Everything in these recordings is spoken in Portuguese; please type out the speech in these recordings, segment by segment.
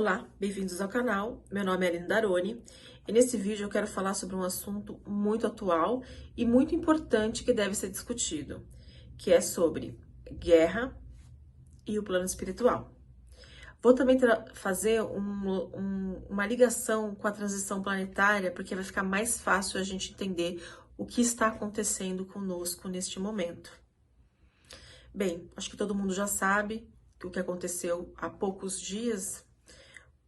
Olá, bem-vindos ao canal. Meu nome é Aline Daroni e nesse vídeo eu quero falar sobre um assunto muito atual e muito importante que deve ser discutido, que é sobre guerra e o plano espiritual. Vou também fazer uma ligação com a transição planetária, porque vai ficar mais fácil a gente entender o que está acontecendo conosco neste momento. Bem, acho que todo mundo já sabe o que aconteceu há poucos dias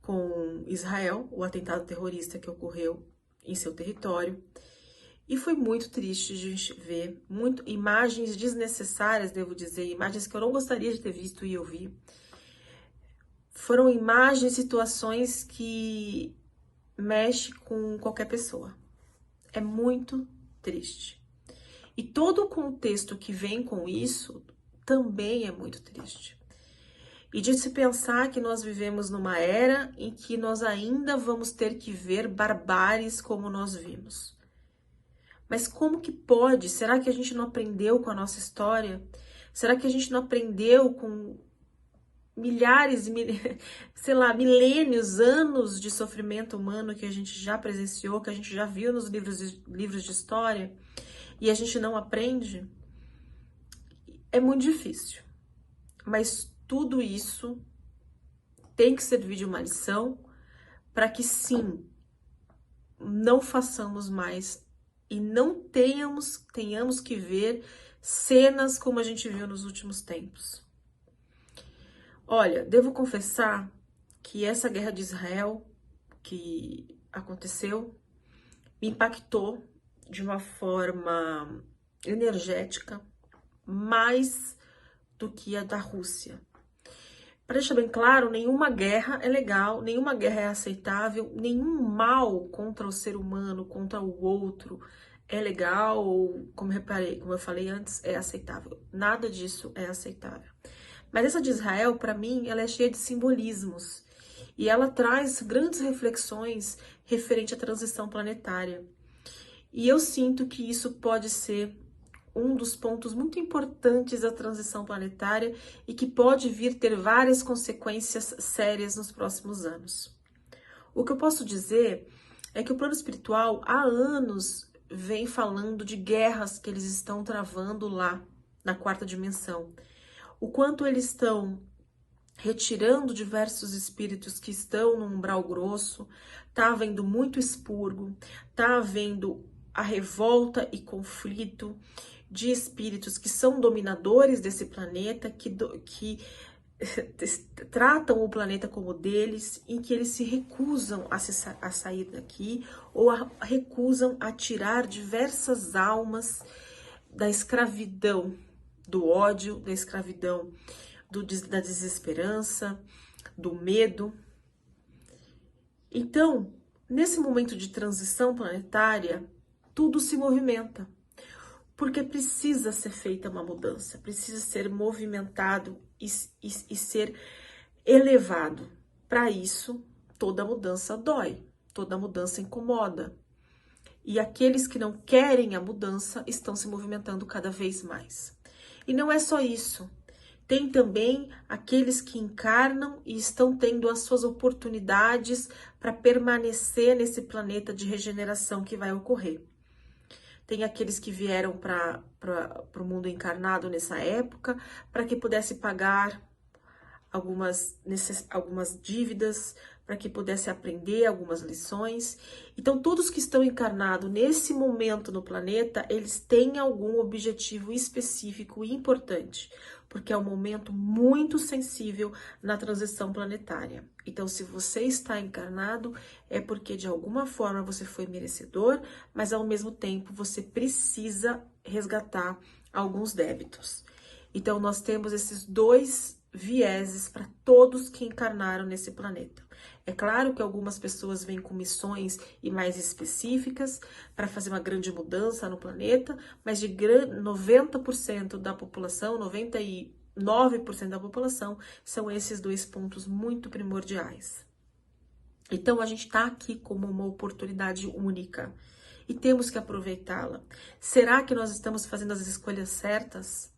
com Israel, o atentado terrorista que ocorreu em seu território. E foi muito triste de a gente ver imagens desnecessárias, devo dizer, imagens que eu não gostaria de ter visto e eu vi. Foram imagens, situações que mexem com qualquer pessoa. É muito triste. E todo o contexto que vem com isso também é muito triste. E de se pensar que nós vivemos numa era em que nós ainda vamos ter que ver barbáries como nós vimos. Mas como que pode? Será que a gente não aprendeu com a nossa história? Será que a gente não aprendeu com milhares, sei lá, milênios, anos de sofrimento humano que a gente já presenciou, que a gente já viu nos livros de história e a gente não aprende? É muito difícil. Mas tudo isso tem que servir de uma lição para que sim, não façamos mais e não tenhamos que ver cenas como a gente viu nos últimos tempos. Olha, devo confessar que essa guerra de Israel que aconteceu me impactou de uma forma energética mais do que a da Rússia. Para deixar bem claro, nenhuma guerra é legal, nenhuma guerra é aceitável, nenhum mal contra o ser humano, contra o outro é legal ou, como eu falei antes, é aceitável. Nada disso é aceitável. Mas essa de Israel, para mim, ela é cheia de simbolismos e ela traz grandes reflexões referente à transição planetária. E eu sinto que isso pode ser um dos pontos muito importantes da transição planetária e que pode vir ter várias consequências sérias nos próximos anos. O que eu posso dizer é que o plano espiritual há anos vem falando de guerras que eles estão travando lá na quarta dimensão. O quanto eles estão retirando diversos espíritos que estão no umbral grosso, tá havendo muito expurgo, tá havendo a revolta e conflito de espíritos que são dominadores desse planeta, que tratam o planeta como deles, em que eles se recusam a sair daqui ou recusam a tirar diversas almas da escravidão, do ódio, da escravidão, da desesperança, do medo. Então, nesse momento de transição planetária, tudo se movimenta. Porque precisa ser feita uma mudança, precisa ser movimentado e ser elevado. Para isso, toda mudança dói, toda mudança incomoda. E aqueles que não querem a mudança estão se movimentando cada vez mais. E não é só isso. Tem também aqueles que encarnam e estão tendo as suas oportunidades para permanecer nesse planeta de regeneração que vai ocorrer. Tem aqueles que vieram para o mundo encarnado nessa época, para que pudesse pagar algumas dívidas, para que pudesse aprender algumas lições. Então, todos que estão encarnados nesse momento no planeta, eles têm algum objetivo específico e importante, porque é um momento muito sensível na transição planetária. Então, se você está encarnado, é porque de alguma forma você foi merecedor, mas ao mesmo tempo você precisa resgatar alguns débitos. Então, nós temos esses dois vieses para todos que encarnaram nesse planeta. É claro que algumas pessoas vêm com missões e mais específicas para fazer uma grande mudança no planeta, mas de 90% da população, 99% da população, são esses dois pontos muito primordiais. Então, a gente está aqui como uma oportunidade única e temos que aproveitá-la. Será que nós estamos fazendo as escolhas certas?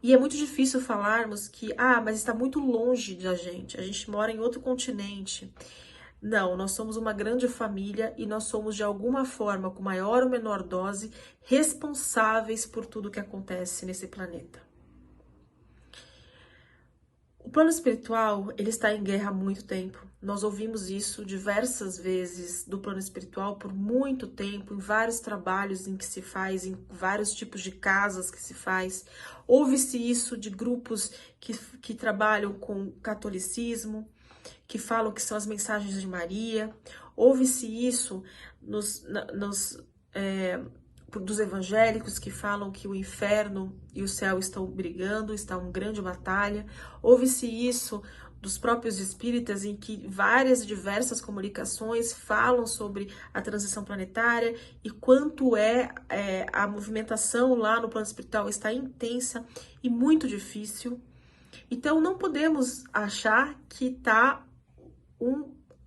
E é muito difícil falarmos que, mas está muito longe da gente, a gente mora em outro continente. Não, nós somos uma grande família e nós somos, de alguma forma, com maior ou menor dose, responsáveis por tudo que acontece nesse planeta. O plano espiritual, ele está em guerra há muito tempo. Nós ouvimos isso diversas vezes do plano espiritual por muito tempo, em vários trabalhos em que se faz, em vários tipos de casas que se faz. Ouve-se isso de grupos que trabalham com catolicismo, que falam que são as mensagens de Maria. Ouve-se isso dos evangélicos que falam que o inferno e o céu estão brigando, está uma grande batalha. Ouve-se isso dos próprios espíritas, em que várias diversas comunicações falam sobre a transição planetária e quanto a movimentação lá no plano espiritual está intensa e muito difícil. Então não podemos achar que está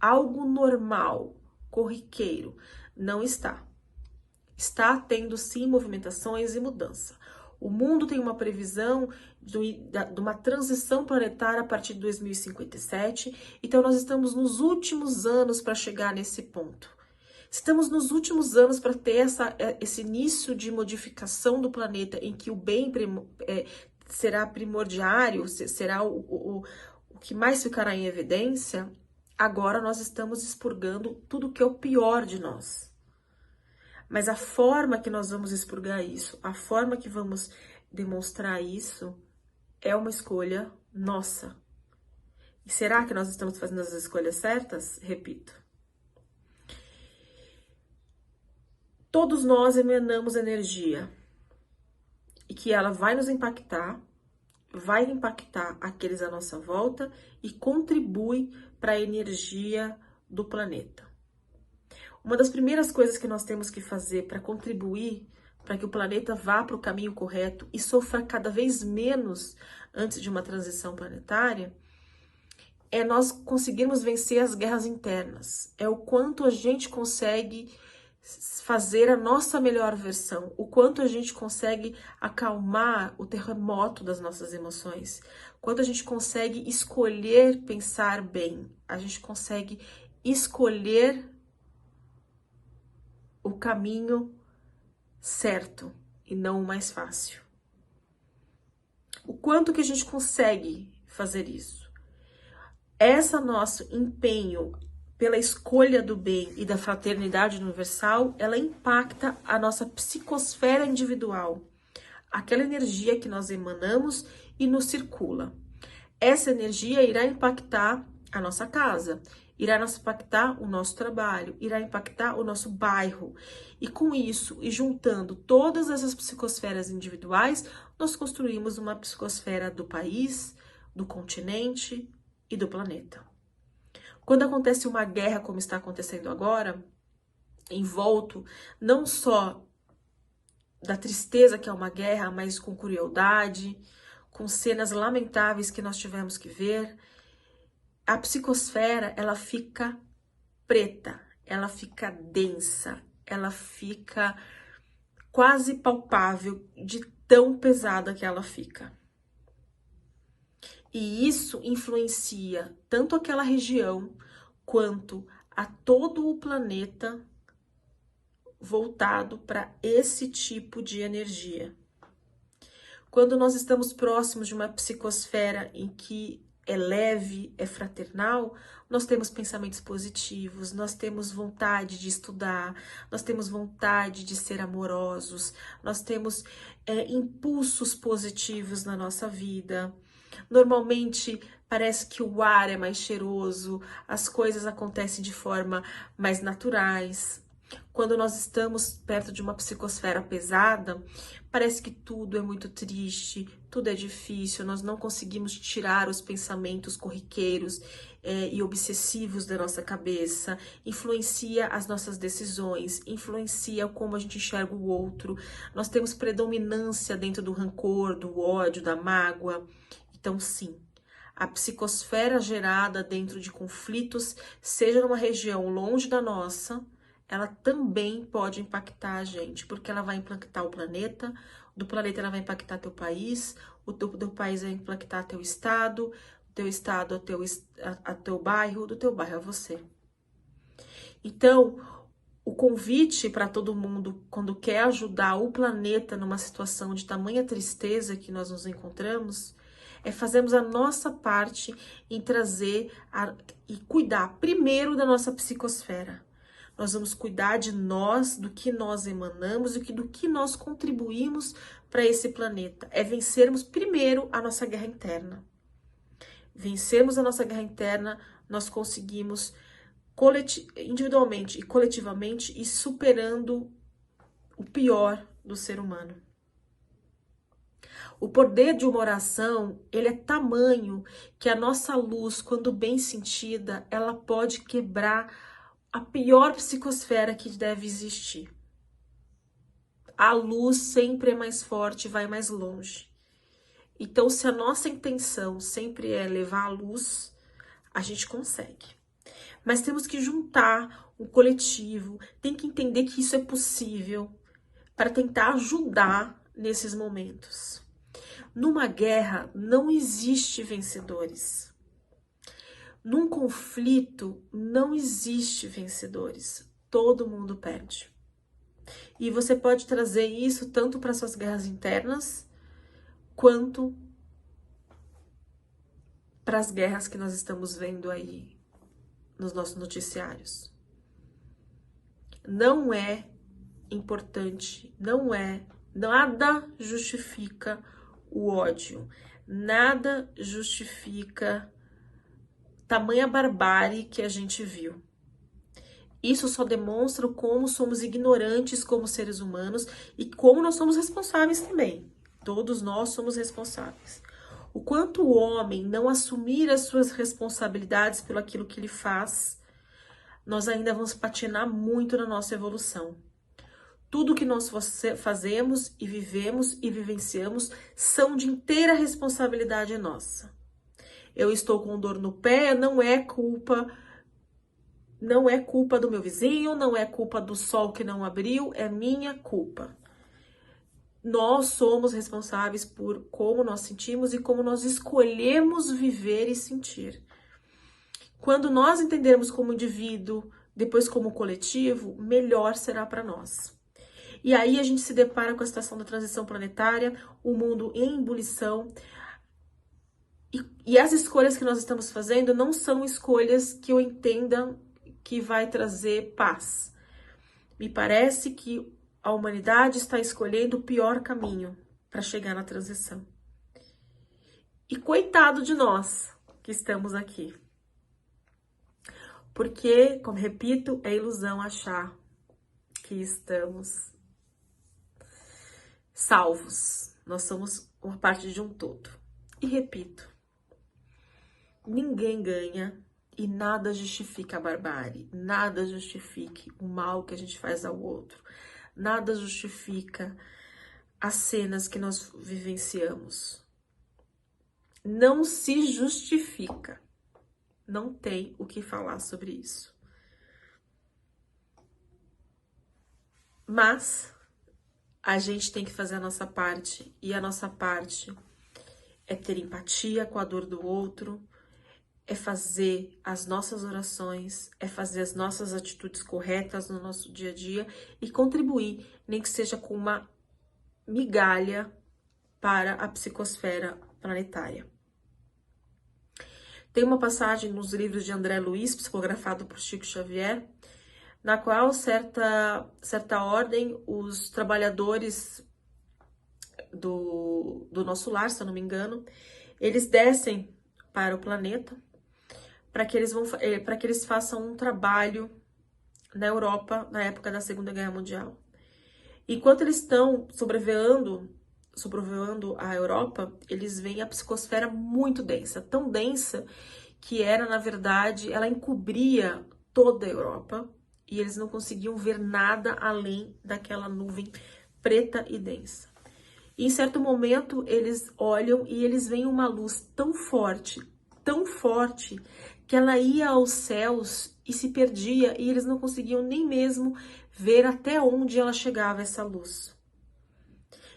algo normal, corriqueiro. Não está. Está tendo sim movimentações e mudança. O mundo tem uma previsão de uma transição planetária a partir de 2057, então nós estamos nos últimos anos para chegar nesse ponto. Estamos nos últimos anos para ter esse início de modificação do planeta, em que o bem será primordiário, será o que mais ficará em evidência. Agora nós estamos expurgando tudo que é o pior de nós. Mas a forma que nós vamos expurgar isso, a forma que vamos demonstrar isso, é uma escolha nossa. E será que nós estamos fazendo as escolhas certas? Repito. Todos nós emanamos energia. E que ela vai nos impactar, vai impactar aqueles à nossa volta e contribui para a energia do planeta. Uma das primeiras coisas que nós temos que fazer para contribuir para que o planeta vá para o caminho correto e sofra cada vez menos antes de uma transição planetária, é nós conseguirmos vencer as guerras internas. É o quanto a gente consegue fazer a nossa melhor versão, o quanto a gente consegue acalmar o terremoto das nossas emoções, quanto a gente consegue escolher pensar bem, a gente consegue escolher o caminho certo e não o mais fácil. O quanto que a gente consegue fazer isso? Esse nosso empenho pela escolha do bem e da fraternidade universal, ela impacta a nossa psicosfera individual, aquela energia que nós emanamos e nos circula. Essa energia irá impactar a nossa casa, irá impactar o nosso trabalho, irá impactar o nosso bairro. E com isso, e juntando todas essas psicosferas individuais, nós construímos uma psicosfera do país, do continente e do planeta. Quando acontece uma guerra como está acontecendo agora, envolto não só da tristeza que é uma guerra, mas com crueldade, com cenas lamentáveis que nós tivemos que ver, a psicosfera, ela fica preta, ela fica densa, ela fica quase palpável de tão pesada que ela fica. E isso influencia tanto aquela região quanto a todo o planeta voltado para esse tipo de energia. Quando nós estamos próximos de uma psicosfera em que é leve, é fraternal, nós temos pensamentos positivos, nós temos vontade de estudar, nós temos vontade de ser amorosos, nós temos impulsos positivos na nossa vida. Normalmente parece que o ar é mais cheiroso, as coisas acontecem de forma mais naturais. Quando nós estamos perto de uma psicosfera pesada, parece que tudo é muito triste, tudo é difícil, nós não conseguimos tirar os pensamentos corriqueiros e obsessivos da nossa cabeça, influencia as nossas decisões, influencia como a gente enxerga o outro, nós temos predominância dentro do rancor, do ódio, da mágoa. Então, sim, a psicosfera gerada dentro de conflitos, seja numa região longe da nossa, ela também pode impactar a gente, porque ela vai impactar o planeta, do planeta ela vai impactar teu país, o teu país vai impactar teu estado, o teu estado a teu bairro, do teu bairro a você. Então, o convite para todo mundo, quando quer ajudar o planeta numa situação de tamanha tristeza que nós nos encontramos, é fazermos a nossa parte em trazer e cuidar primeiro da nossa psicosfera. Nós vamos cuidar de nós, do que nós emanamos e do que nós contribuímos para esse planeta. É vencermos primeiro a nossa guerra interna. Vencermos a nossa guerra interna, nós conseguimos individualmente e coletivamente ir superando o pior do ser humano. O poder de uma oração, ele é tamanho que a nossa luz, quando bem sentida, ela pode quebrar a pior psicosfera que deve existir. A luz sempre é mais forte, vai mais longe. Então, se a nossa intenção sempre é levar a luz, a gente consegue. Mas temos que juntar um coletivo, tem que entender que isso é possível para tentar ajudar nesses momentos. Numa guerra não existe vencedores. Num conflito não existe vencedores. Todo mundo perde. E você pode trazer isso tanto para suas guerras internas, quanto para as guerras que nós estamos vendo aí nos nossos noticiários. Não é importante, nada justifica o ódio, nada justifica tamanha barbárie que a gente viu. Isso só demonstra como somos ignorantes como seres humanos e como nós somos responsáveis também. Todos nós somos responsáveis. O quanto o homem não assumir as suas responsabilidades pelo aquilo que ele faz, nós ainda vamos patinar muito na nossa evolução. Tudo que nós fazemos e vivemos e vivenciamos são de inteira responsabilidade nossa. Eu estou com dor no pé, não é culpa do meu vizinho, não é culpa do sol que não abriu, é minha culpa. Nós somos responsáveis por como nós sentimos e como nós escolhemos viver e sentir. Quando nós entendermos como indivíduo, depois como coletivo, melhor será para nós. E aí a gente se depara com a situação da transição planetária, o mundo em ebulição. E as escolhas que nós estamos fazendo não são escolhas que eu entenda que vai trazer paz. Me parece que a humanidade está escolhendo o pior caminho para chegar na transição. E coitado de nós que estamos aqui. Porque, como repito, é ilusão achar que estamos salvos. Nós somos uma parte de um todo. E repito, ninguém ganha e nada justifica a barbárie, nada justifica o mal que a gente faz ao outro, nada justifica as cenas que nós vivenciamos. Não se justifica. Não tem o que falar sobre isso. Mas a gente tem que fazer a nossa parte, e a nossa parte é ter empatia com a dor do outro, é fazer as nossas orações, é fazer as nossas atitudes corretas no nosso dia a dia e contribuir, nem que seja com uma migalha para a psicosfera planetária. Tem uma passagem nos livros de André Luiz, psicografado por Chico Xavier, na qual certa ordem, os trabalhadores do nosso lar, se eu não me engano, eles descem para o planeta para que eles façam um trabalho na Europa na época da Segunda Guerra Mundial. Enquanto eles estão sobrevoando a Europa, eles veem a psicosfera muito densa, tão densa que era, na verdade, ela encobria toda a Europa e eles não conseguiam ver nada além daquela nuvem preta e densa. E em certo momento eles olham e eles veem uma luz tão forte, que ela ia aos céus e se perdia e eles não conseguiam nem mesmo ver até onde ela chegava, essa luz.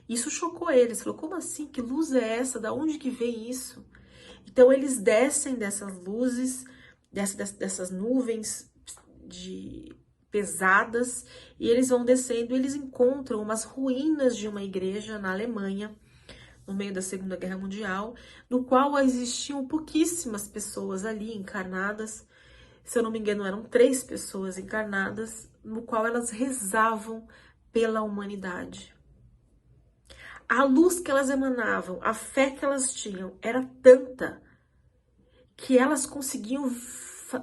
Isso chocou eles. Falou, como assim? Que luz é essa? Da onde que vem isso? Então, eles descem dessas luzes, dessas nuvens pesadas, e eles vão descendo e eles encontram umas ruínas de uma igreja na Alemanha, no meio da Segunda Guerra Mundial, no qual existiam pouquíssimas pessoas ali encarnadas. Se eu não me engano, eram 3 pessoas encarnadas, no qual elas rezavam pela humanidade. A luz que elas emanavam, a fé que elas tinham, era tanta que elas conseguiam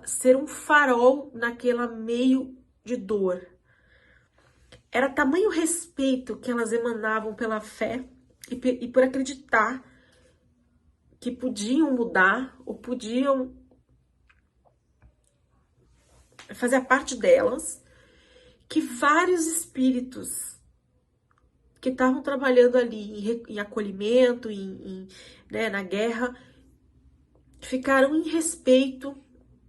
ser um farol naquele meio de dor. Era tamanho respeito que elas emanavam pela fé e por acreditar que podiam mudar ou podiam fazer parte delas, que vários espíritos que estavam trabalhando ali em acolhimento, né, na guerra, ficaram em respeito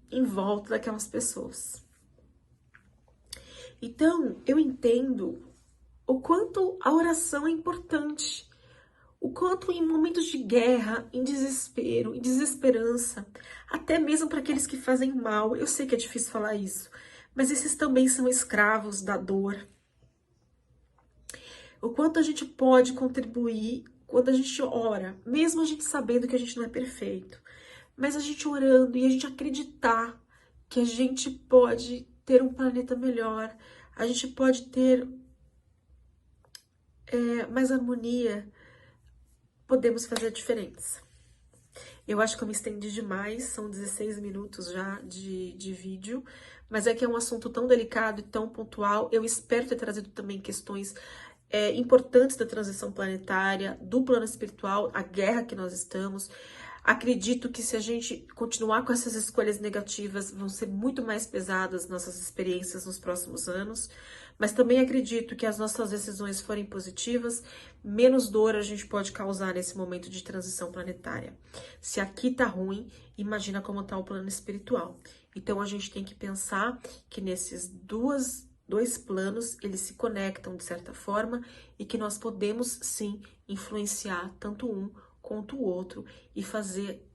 em volta daquelas pessoas. Então, eu entendo o quanto a oração é importante, o quanto em momentos de guerra, em desespero, em desesperança, até mesmo para aqueles que fazem mal, eu sei que é difícil falar isso, mas esses também são escravos da dor. O quanto a gente pode contribuir quando a gente ora, mesmo a gente sabendo que a gente não é perfeito, mas a gente orando e a gente acreditar que a gente pode ter um planeta melhor, a gente pode ter mais harmonia, podemos fazer a diferença. Eu acho que eu me estendi demais, são 16 minutos já de vídeo, mas é que é um assunto tão delicado e tão pontual. Eu espero ter trazido também questões importantes da transição planetária, do plano espiritual, a guerra que nós estamos. Acredito que se a gente continuar com essas escolhas negativas, vão ser muito mais pesadas nossas experiências nos próximos anos, mas também acredito que as nossas decisões forem positivas, menos dor a gente pode causar nesse momento de transição planetária. Se aqui tá ruim, imagina como tá o plano espiritual. Então a gente tem que pensar que nesses dois planos, eles se conectam de certa forma e que nós podemos sim influenciar tanto um quanto o outro e fazer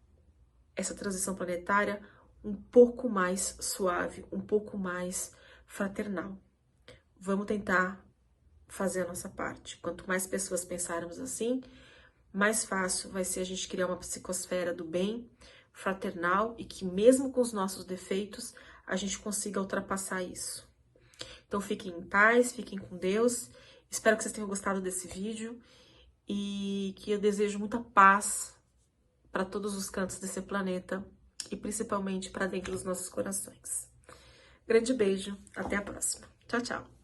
essa transição planetária um pouco mais suave, um pouco mais fraternal. Vamos tentar fazer a nossa parte. Quanto mais pessoas pensarmos assim, mais fácil vai ser a gente criar uma psicosfera do bem, fraternal, e que mesmo com os nossos defeitos, a gente consiga ultrapassar isso. Então fiquem em paz, fiquem com Deus. Espero que vocês tenham gostado desse vídeo e que eu desejo muita paz para todos os cantos desse planeta e principalmente para dentro dos nossos corações. Grande beijo, até a próxima. Tchau, tchau.